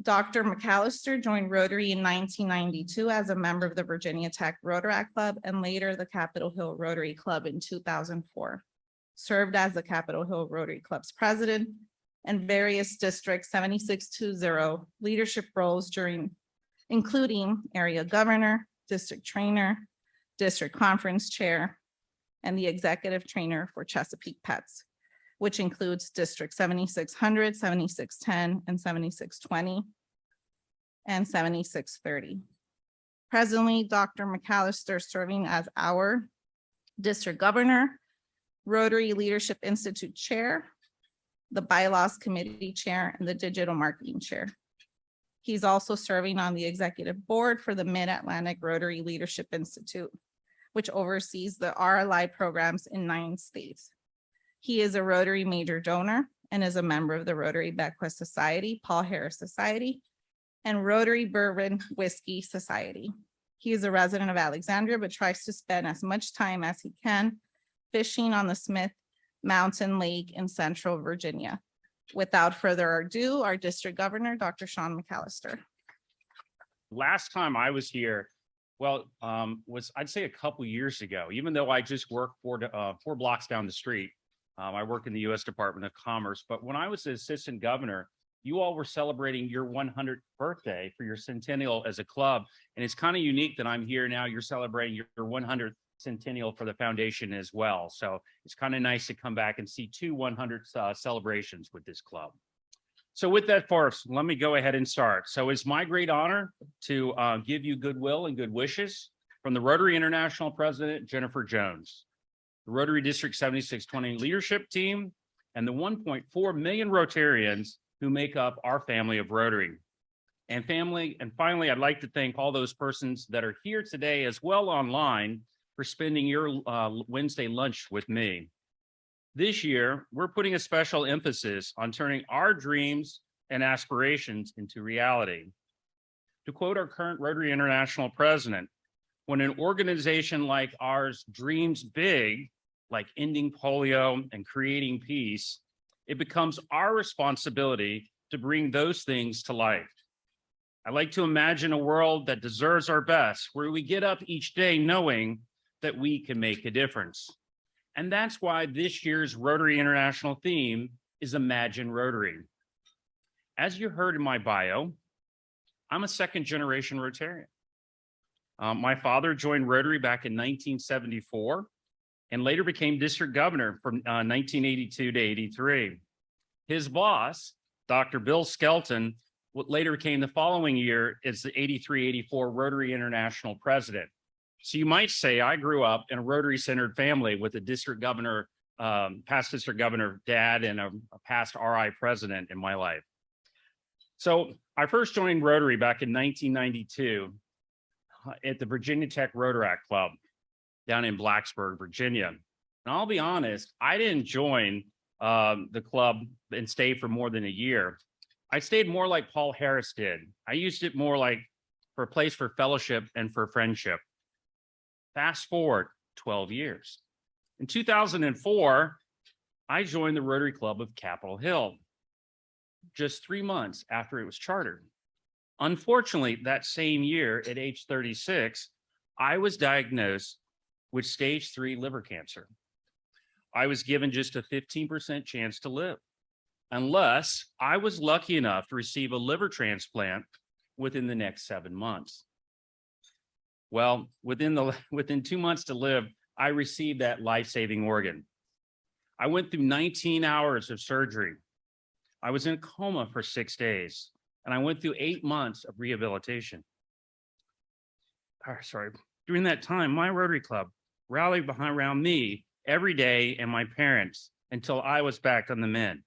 Dr. McAlister joined Rotary in 1992 as a member of the Virginia Tech Rotaract Club and later the Capitol Hill Rotary Club in 2004. Served as the Capitol Hill Rotary Club's president and various District 7620 leadership roles including area governor, district trainer, district conference chair, and the executive trainer for Chesapeake PETS, which includes District 7600, 7610, and 7620, and 7630. Presently, Dr. McAlister serving as our district governor, Rotary Leadership Institute chair, the Bylaws Committee Chair, and the Digital Marketing Chair. He's also serving on the executive board for the Mid-Atlantic Rotary Leadership Institute, which oversees the RLI programs in 9 states. He is a Rotary major donor and is a member of the Rotary Bequest Society, Paul Harris Society, and Rotary Bourbon Whiskey Society. He is a resident of Alexandria, but tries to spend as much time as he can fishing on the Smith Mountain Lake in Central Virginia. Without further ado, our district governor, Dr. Sean McAlister. Last time I was here, well, was I'd say a couple years ago, even though I just worked 4 blocks down the street. I work in the U.S. Department of Commerce, but when I was the assistant governor, you all were celebrating your 100th birthday for your centennial as a club. And it's kind of unique that I'm here now. You're celebrating your 100th centennial for the foundation as well. So it's kind of nice to come back and see 2 100 celebrations with this club. So with that first, let me go ahead and start. So it's my great honor to give you goodwill and good wishes from the Rotary International President, Jennifer Jones, the Rotary District 7620 leadership team, and the 1.4 million Rotarians who make up our family of Rotary. And finally, I'd like to thank all those persons that are here today as well online for spending your Wednesday lunch with me. This year, we're putting a special emphasis on turning our dreams and aspirations into reality. To quote our current Rotary International president, when an organization like ours dreams big, like ending polio and creating peace, it becomes our responsibility to bring those things to life. I like to imagine a world that deserves our best, where we get up each day knowing that we can make a difference. And that's why this year's Rotary International theme is Imagine Rotary. As you heard in my bio, I'm a second-generation Rotarian. My father joined Rotary back in 1974 and later became district governor from 1982 to 83. His boss, Dr. Bill Skelton, what later became the following year is the 83-84 Rotary International president. So you might say I grew up in a Rotary-centered family with a district governor, past district governor dad, and a past RI president in my life. So I first joined Rotary back in 1992 at the Virginia Tech Rotaract Club down in Blacksburg, Virginia. And I'll be honest, I didn't join the club and stay for more than a year. I stayed more like Paul Harris did. I used it more like for a place for fellowship and for friendship. Fast forward 12 years. In 2004, I joined the Rotary Club of Capitol Hill, just 3 months after it was chartered. Unfortunately, that same year at age 36, I was diagnosed with stage 3 liver cancer. I was given just a 15% chance to live, unless I was lucky enough to receive a liver transplant within the next 7 months. Well, within 2 months to live, I received that life-saving organ. I went through 19 hours of surgery. I was in a coma for 6 days, and I went through 8 months of rehabilitation. During that time, my Rotary Club rallied around me every day and my parents until I was back on the mend.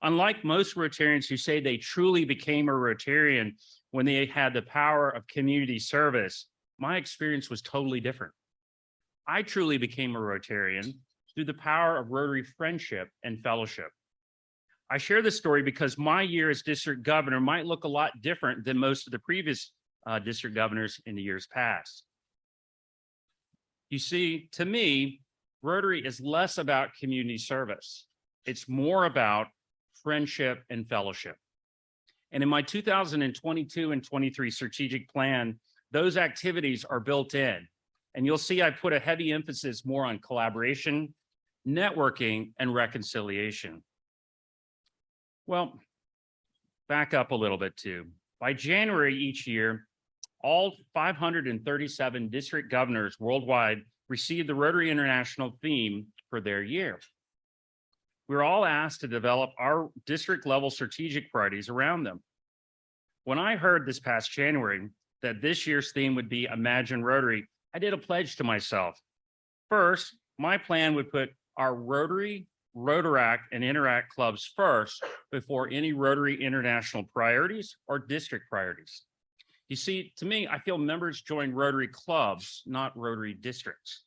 Unlike most Rotarians who say they truly became a Rotarian when they had the power of community service, my experience was totally different. I truly became a Rotarian through the power of Rotary friendship and fellowship. I share this story because my year as district governor might look a lot different than most of the previous district governors in the years past. You see, to me, Rotary is less about community service. It's more about friendship and fellowship. And in my 2022 and 23 strategic plan, those activities are built in. And you'll see I put a heavy emphasis more on collaboration, networking, and reconciliation. Well, back up a little bit too. By January each year, all 537 district governors worldwide received the Rotary International theme for their year. We're all asked to develop our district level strategic priorities around them. When I heard this past January that this year's theme would be Imagine Rotary, I did a pledge to myself. First, my plan would put our Rotary, Rotaract, and Interact clubs first before any Rotary International priorities or district priorities. You see, to me, I feel members join Rotary clubs, not Rotary districts.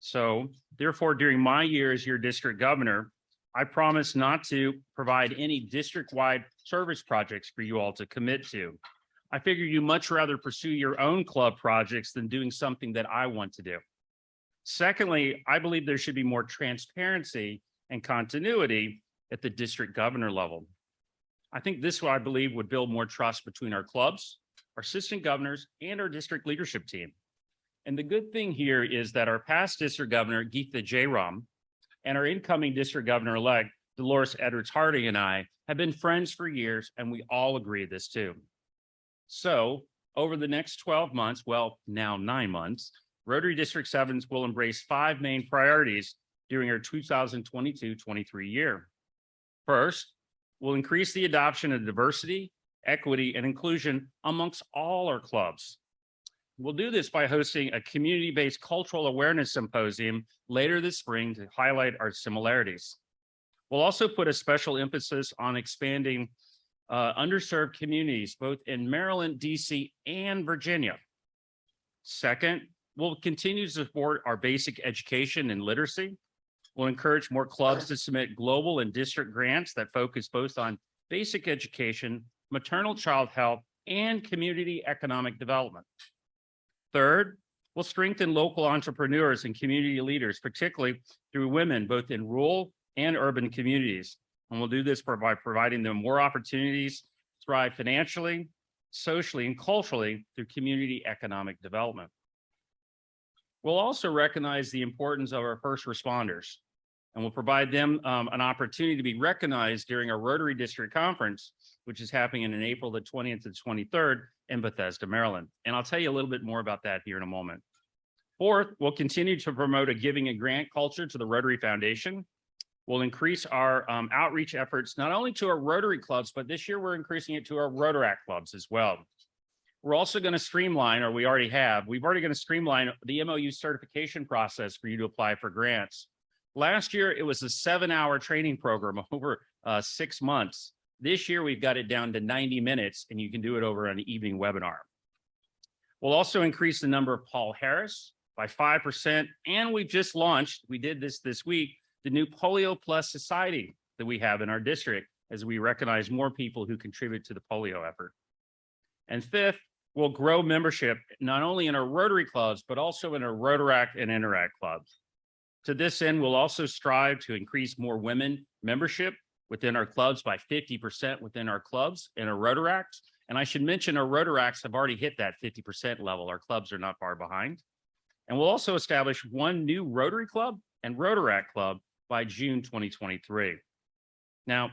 So therefore, during my year as your district governor, I promise not to provide any district-wide service projects for you all to commit to. I figure you much rather pursue your own club projects than doing something that I want to do. Secondly, I believe there should be more transparency and continuity at the district governor level. I think this, I believe, would build more trust between our clubs, our assistant governors, and our district leadership team. And the good thing here is that our past district governor, Geetha Jairam, and our incoming district governor-elect, Dolores Edwards-Harding, and I have been friends for years, and we all agree this too. So over the next 12 months, well, now 9 months, Rotary District 7s will embrace 5 main priorities during our 2022-23 year. First, we'll increase the adoption of diversity, equity, and inclusion amongst all our clubs. We'll do this by hosting a community-based cultural awareness symposium later this spring to highlight our similarities. We'll also put a special emphasis on expanding underserved communities, both in Maryland, DC, and Virginia. Second, we'll continue to support our basic education and literacy. We'll encourage more clubs to submit global and district grants that focus both on basic education, maternal child health, and community economic development. Third, we'll strengthen local entrepreneurs and community leaders, particularly through women, both in rural and urban communities. And we'll do this by providing them more opportunities to thrive financially, socially, and culturally through community economic development. We'll also recognize the importance of our first responders, and we'll provide them an opportunity to be recognized during our Rotary District Conference, which is happening in April the 20th to 23rd in Bethesda, Maryland. And I'll tell you a little bit more about that here in a moment. Fourth, we'll continue to promote a giving and grant culture to the Rotary Foundation. We'll increase our outreach efforts, not only to our Rotary clubs, but this year we're increasing it to our Rotaract clubs as well. We're also going to streamline, or we've already going to streamline the MOU certification process for you to apply for grants. Last year, it was a 7-hour training program over 6 months. This year, we've got it down to 90 minutes, and you can do it over an evening webinar. We'll also increase the number of Paul Harris by 5%, and we just launched, we did this week, the new Polio Plus Society that we have in our district as we recognize more people who contribute to the polio effort. And fifth, we'll grow membership not only in our Rotary clubs, but also in our Rotaract and Interact clubs. To this end, we'll also strive to increase more women membership within our clubs by 50% within our clubs and our Rotaracts. And I should mention our Rotaracts have already hit that 50% level. Our clubs are not far behind. And we'll also establish 1 new Rotary Club and Rotaract Club by June 2023. Now,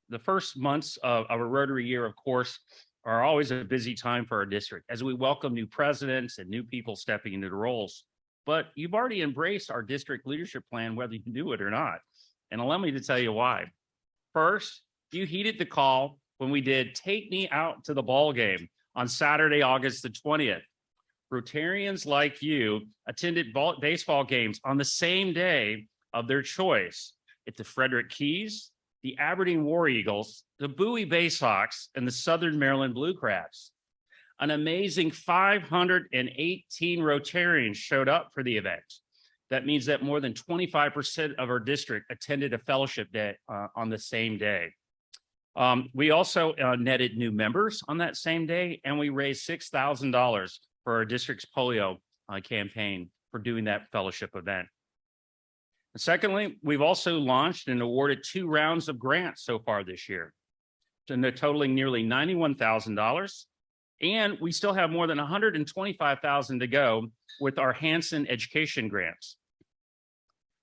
the first months of a Rotary year, of course, are always a busy time for our district as we welcome new presidents and new people stepping into the roles. But you've already embraced our district leadership plan, whether you do it or not. And allow me to tell you why. First, you heeded the call when we did Take Me Out to the Ball Game on Saturday, August the 20th. Rotarians like you attended baseball games on the same day of their choice at the Frederick Keys, the Aberdeen War Eagles, the Bowie Bay Sox, and the Southern Maryland Blue Crabs. An amazing 518 Rotarians showed up for the event. That means that more than 25% of our district attended a fellowship day on the same day. We also netted new members on that same day, and we raised $6,000 for our district's polio campaign for doing that fellowship event. And secondly, we've also launched and awarded 2 rounds of grants so far this year. totaling nearly $91,000. And we still have more than $125,000 to go with our Hansen education grants.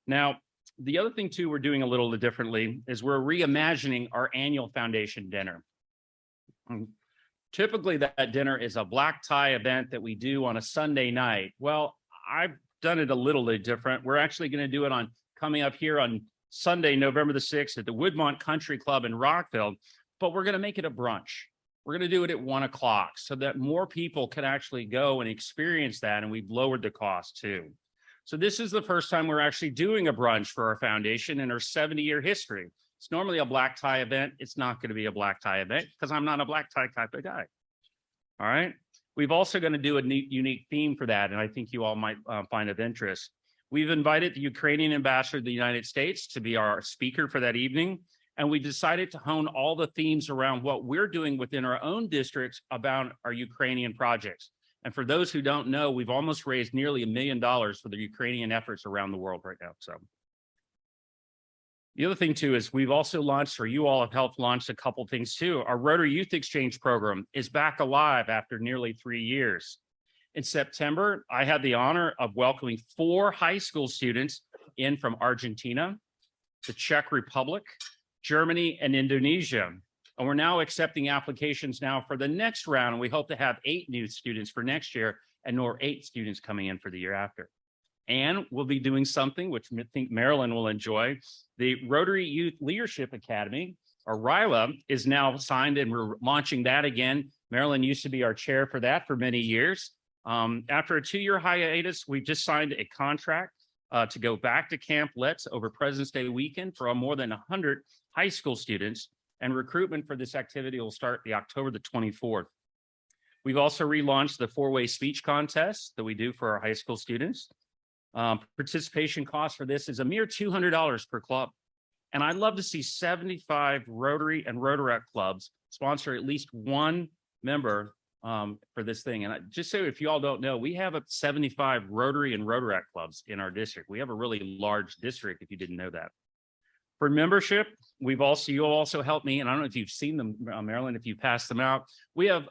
Now, the other thing too, we're doing a little differently is we're reimagining our annual foundation dinner. Typically that dinner is a black tie event that we do on a Sunday night. Well, I've done it a little bit different. We're actually going to do it on coming up here on Sunday, November the 6th at the Woodmont Country Club in Rockville, but we're going to make it a brunch. We're going to do it at 1 o'clock so that more people can actually go and experience that. And we've lowered the cost too. So this is the first time we're actually doing a brunch for our foundation in our 70-year history. It's normally a black tie event. It's not going to be a black tie event because I'm not a black tie type of guy. All right. We've also going to do a unique theme for that. And I think you all might find of interest. We've invited the Ukrainian ambassador to the United States to be our speaker for that evening. And we decided to hone all the themes around what we're doing within our own districts about our Ukrainian projects. And for those who don't know, we've almost raised nearly $1 million for the Ukrainian efforts around the world right now. So the other thing too is we've also launched, or you all have helped launch a couple things too. Our Rotary Youth Exchange program is back alive after nearly 3 years. In September, I had the honor of welcoming 4 high school students in from Argentina, the Czech Republic, Germany, and Indonesia. And we're now accepting applications now for the next round. And we hope to have 8 new students for next year and nor 8 students coming in for the year after. And we'll be doing something which I think Marilyn will enjoy. The Rotary Youth Leadership Academy, or RYLA, is now signed and we're launching that again. Marilyn used to be our chair for that for many years. After a 2-year hiatus, we just signed a contract to go back to Camp Let's over President's Day weekend for more than 100 high school students. And recruitment for this activity will start the October the 24th. We've also relaunched the 4-way speech contest that we do for our high school students. Participation cost for this is a mere $200 per club. And I'd love to see 75 Rotary and Rotaract clubs sponsor at least one member for this thing. And just so if you all don't know, we have 75 Rotary and Rotaract clubs in our district. We have a really large district if you didn't know that. For membership, you'll also help me, and I don't know if you've seen them, Marilyn, if you passed them out. We have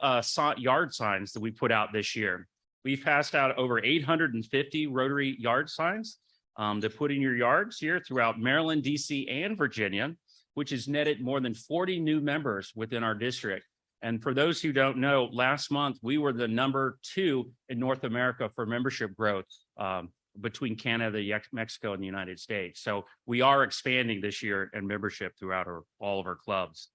yard signs that we put out this year. We've passed out over 850 Rotary yard signs to put in your yards here throughout Maryland, DC, and Virginia, which has netted more than 40 new members within our district. And for those who don't know, last month, we were the #2 in North America for membership growth between Canada, Mexico, and the United States. So we are expanding this year in membership throughout all of our clubs.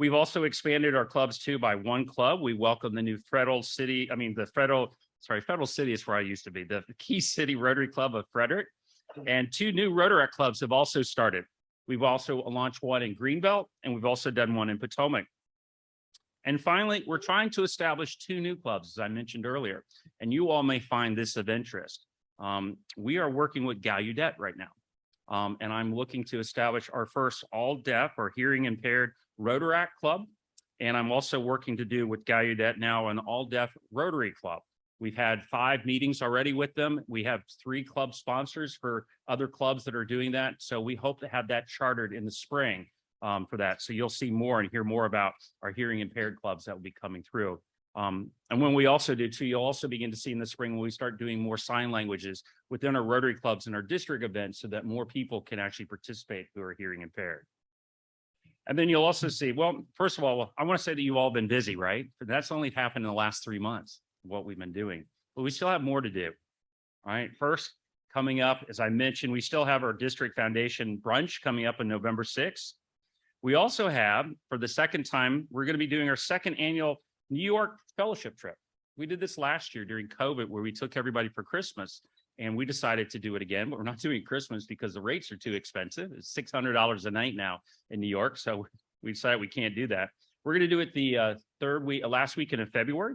We've also expanded our clubs too by 1 club. We welcome the new Federal City is where I used to be, the Key City Rotary Club of Frederick. And 2 new Rotaract clubs have also started. We've also launched one in Greenbelt, and we've also done one in Potomac. And finally, we're trying to establish 2 new clubs, as I mentioned earlier, and you all may find this of interest. We are working with Gallaudet right now, and I'm looking to establish our first all-deaf or hearing impaired Rotaract club. And I'm also working to do with Gallaudet now an all-deaf Rotary club. We've had 5 meetings already with them. We have 3 club sponsors for other clubs that are doing that. So we hope to have that chartered in the spring for that. So you'll see more and hear more about our hearing impaired clubs that will be coming through. And when we also do too, you'll also begin to see in the spring when we start doing more sign languages within our Rotary clubs and our district events so that more people can actually participate who are hearing impaired. And then you'll also see, well, first of all, I want to say that you've all been busy, right? But that's only happened in the last 3 months, what we've been doing, but we still have more to do. All right. First, coming up, as I mentioned, we still have our district foundation brunch coming up on November 6th. We also have, for the second time, we're going to be doing our 2nd annual New York fellowship trip. We did this last year during COVID where we took everybody for Christmas, and we decided to do it again, but we're not doing Christmas because the rates are too expensive. It's $600 a night now in New York. So we decided we can't do that. We're going to do it the last weekend of February.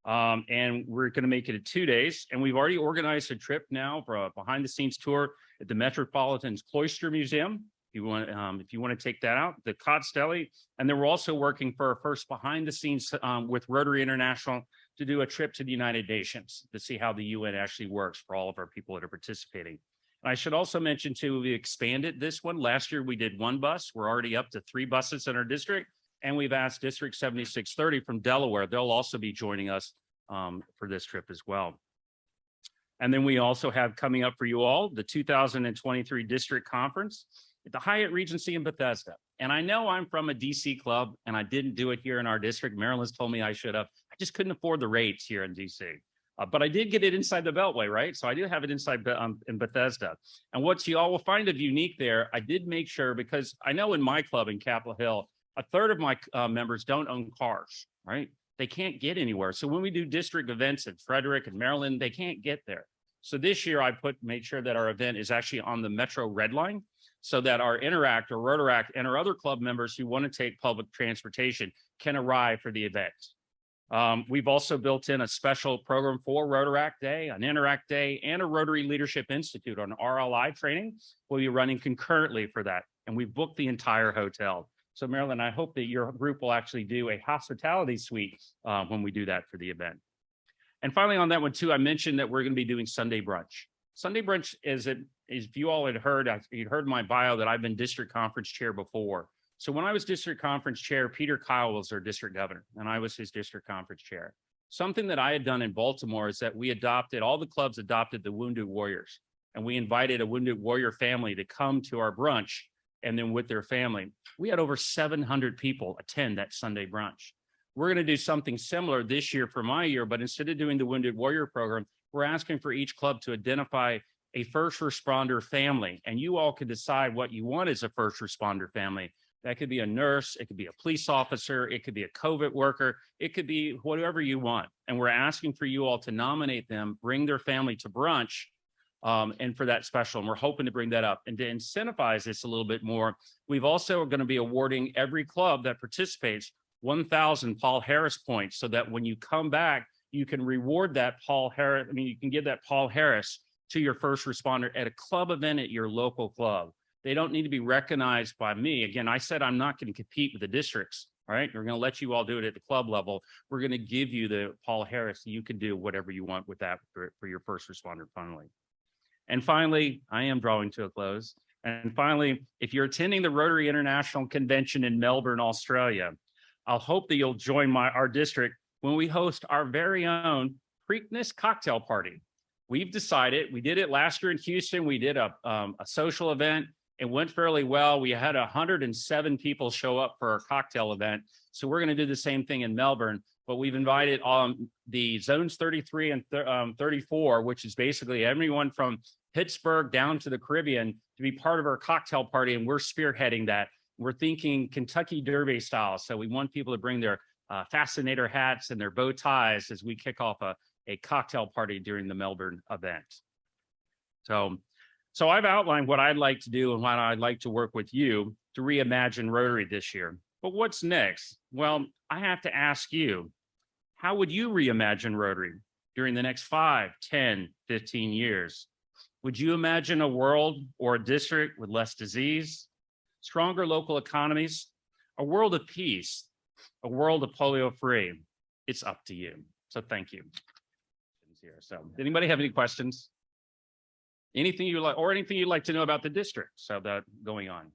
And we're going to make it a 2 days. And we've already organized a trip now for a behind the scenes tour at the Metropolitan's Cloister Museum. If you want to take that out, the Costelli. And then we're also working for our first behind the scenes with Rotary International to do a trip to the United Nations to see how the UN actually works for all of our people that are participating. And I should also mention too, we expanded this one. Last year we did 1 bus. We're already up to 3 buses in our district. And we've asked District 7630 from Delaware. They'll also be joining us for this trip as well. And then we also have coming up for you all, the 2023 District Conference at the Hyatt Regency in Bethesda. And I know I'm from a DC club and I didn't do it here in our district. Maryland's told me I should have. I just couldn't afford the rates here in DC. But I did get it inside the Beltway, right? So I do have it inside in Bethesda. And what you all will find of unique there, I did make sure, because I know in my club in Capitol Hill, a third of my members don't own cars, right? They can't get anywhere. So when we do district events in Frederick and Maryland, they can't get there. So this year I made sure that our event is actually on the Metro Red Line, so that our Interact or Rotaract and our other club members who want to take public transportation can arrive for the event. We've also built in a special program for Rotaract Day, an Interact Day, and a Rotary Leadership Institute on RLI training. We'll be running concurrently for that. And we've booked the entire hotel. So Marilyn, I hope that your group will actually do a hospitality suite when we do that for the event. And finally on that one too, I mentioned that we're going to be doing Sunday brunch. Sunday brunch is if you all had heard, you'd heard my bio that I've been district conference chair before. So when I was district conference chair, Peter Kyle was our district governor and I was his district conference chair. Something that I had done in Baltimore is that all the clubs adopted the Wounded Warriors, and we invited a Wounded Warrior family to come to our brunch and then with their family. We had over 700 people attend that Sunday brunch. We're going to do something similar this year for my year, but instead of doing the Wounded Warrior program, we're asking for each club to identify a first responder family, and you all can decide what you want as a first responder family. That could be a nurse, it could be a police officer, it could be a COVID worker, it could be whatever you want. And we're asking for you all to nominate them, bring their family to brunch, and for that special, and we're hoping to bring that up. And to incentivize this a little bit more, we've also going to be awarding every club that participates 1,000 Paul Harris points, so that when you come back, you can reward that Paul Harris. I mean, you can give that Paul Harris to your first responder at a club event at your local club. They don't need to be recognized by me. Again, I said I'm not going to compete with the districts. All right, we're going to let you all do it at the club level. We're going to give you the Paul Harris. You can do whatever you want with that for your first responder finally. And finally, I am drawing to a close. And finally, if you're attending the Rotary International Convention in Melbourne, Australia, I'll hope that you'll join our district when we host our very own Preakness cocktail party. We've decided, we did it last year in Houston. We did a social event. It went fairly well. We had 107 people show up for our cocktail event. So we're going to do the same thing in Melbourne, but we've invited the zones 33 and 34, which is basically everyone from Pittsburgh down to the Caribbean, to be part of our cocktail party. And we're spearheading that. We're thinking Kentucky Derby style. So we want people to bring their fascinator hats and their bow ties as we kick off a cocktail party during the Melbourne event. So I've outlined what I'd like to do and what I'd like to work with you to reimagine Rotary this year. But what's next? Well, I have to ask you, how would you reimagine Rotary during the next 5, 10, 15 years? Would you imagine a world or a district with less disease, stronger local economies, a world of peace, a world of polio-free? It's up to you. So thank you. So, did anybody have any questions? Anything you like, or anything you'd like to know about the district? So that going on.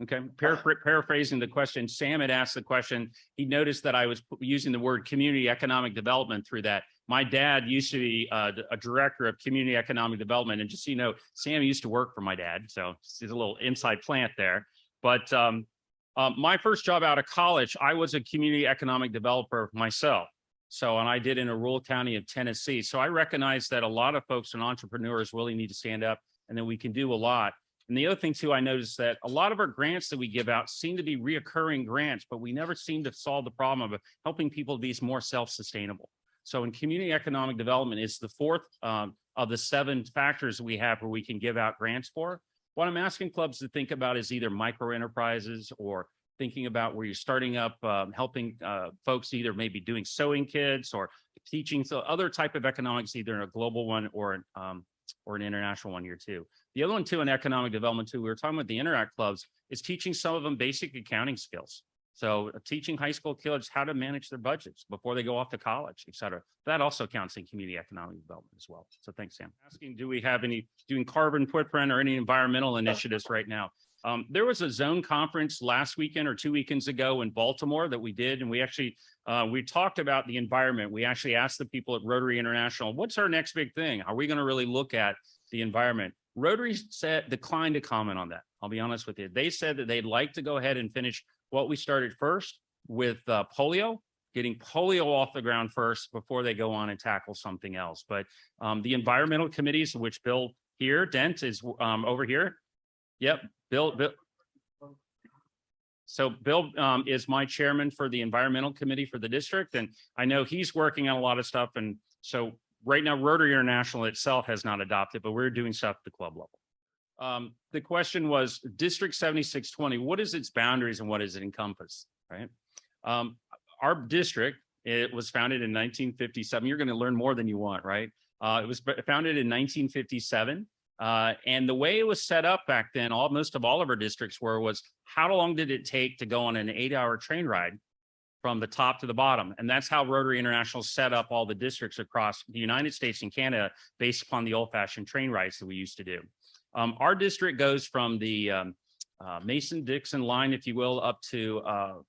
Okay, paraphrasing the question, Sam had asked the question. He noticed that I was using the word community economic development through that. My dad used to be a director of community economic development, and just so you know, Sam used to work for my dad, so he's a little inside plant there. But my first job out of college, I was a community economic developer myself. So, and I did in a rural county of Tennessee. So I recognize that a lot of folks and entrepreneurs really need to stand up, and then we can do a lot. And the other thing too, I noticed that a lot of our grants that we give out seem to be reoccurring grants, but we never seem to solve the problem of helping people be more self-sustainable. So in community economic development, it's the fourth of the 7 factors that we have where we can give out grants for. What I'm asking clubs to think about is either micro enterprises or thinking about where you're starting up, helping folks either maybe doing sewing kits or teaching, so other type of economics, either in a global one or an international one here too. The other one too in economic development too, we were talking about the Interact clubs, is teaching some of them basic accounting skills. So teaching high school kids how to manage their budgets before they go off to college, et cetera. That also counts in community economic development as well. So thanks, Sam. Asking, do we have any doing carbon footprint or any environmental initiatives right now? There was a zone conference last weekend or 2 weekends ago in Baltimore that we did, and we actually we talked about the environment. We actually asked the people at Rotary International, what's our next big thing? Are we going to really look at the environment? Rotary declined to comment on that. I'll be honest with you. They said that they'd like to go ahead and finish what we started first with polio, getting polio off the ground first before they go on and tackle something else. But the environmental committees, which Bill here, Dent is over here. Yep, Bill. So Bill is my chairman for the environmental committee for the district, and I know he's working on a lot of stuff. And so right now, Rotary International itself has not adopted, but we're doing stuff at the club level. The question was District 7620. What is its boundaries and what does it encompass? Right. Our district, it was founded in 1957. You're going to learn more than you want, right? It was founded in 1957. And the way it was set up back then, most of all of our districts was how long did it take to go on an 8-hour train ride from the top to the bottom? And that's how Rotary International set up all the districts across the United States and Canada based upon the old-fashioned train rides that we used to do. Our district goes from the Mason-Dixon line, if you will, up to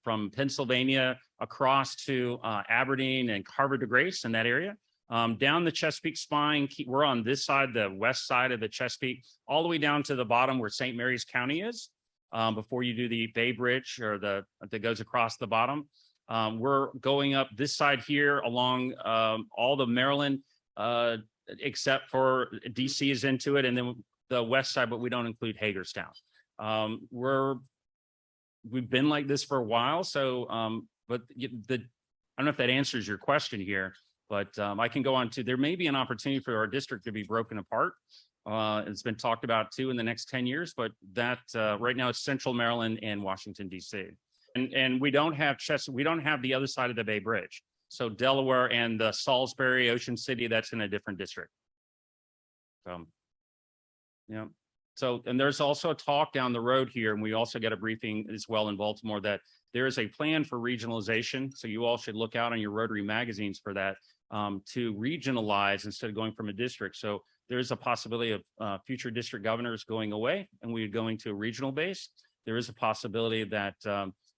from Pennsylvania across to Aberdeen and Carver de Grace in that area. Down the Chesapeake spine, we're on this side, the west side of the Chesapeake, all the way down to the bottom where St. Mary's County is, before you do the Bay Bridge or that goes across the bottom. We're going up this side here along all the Maryland, except for DC is into it, and then the west side, but we don't include Hagerstown. We've been like this for a while, so but I don't know if that answers your question here. But I can go on to, there may be an opportunity for our district to be broken apart. It's been talked about too in the next 10 years, but that right now it's Central Maryland and Washington, D.C. And we don't have we don't have the other side of the Bay Bridge. So Delaware and the Salisbury, Ocean City, that's in a different district. Yeah. So, and there's also a talk down the road here, and we also get a briefing as well in Baltimore that there is a plan for regionalization. So you all should look out on your Rotary magazines for that. To regionalize instead of going from a district. So there's a possibility of future district governors going away and we're going to a regional base. There is a possibility that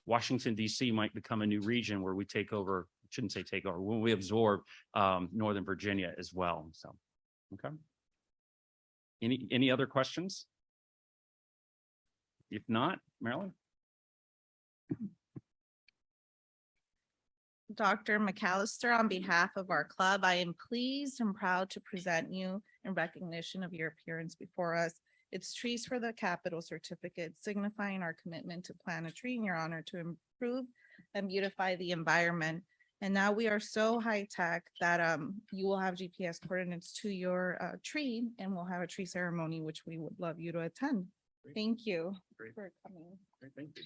Washington, D.C. might become a new region where we take over, shouldn't say take over, when we absorb Northern Virginia as well. So, okay. Any other questions? If not, Marilyn? Dr. McAlister, on behalf of our club, I am pleased and proud to present you in recognition of your appearance before us. It's Trees for the Capitol certificate, signifying our commitment to plant a tree in your honor to improve and beautify the environment. And now we are so high tech that you will have GPS coordinates to your tree, and we'll have a tree ceremony, which we would love you to attend. Thank you for coming. Great, thank you.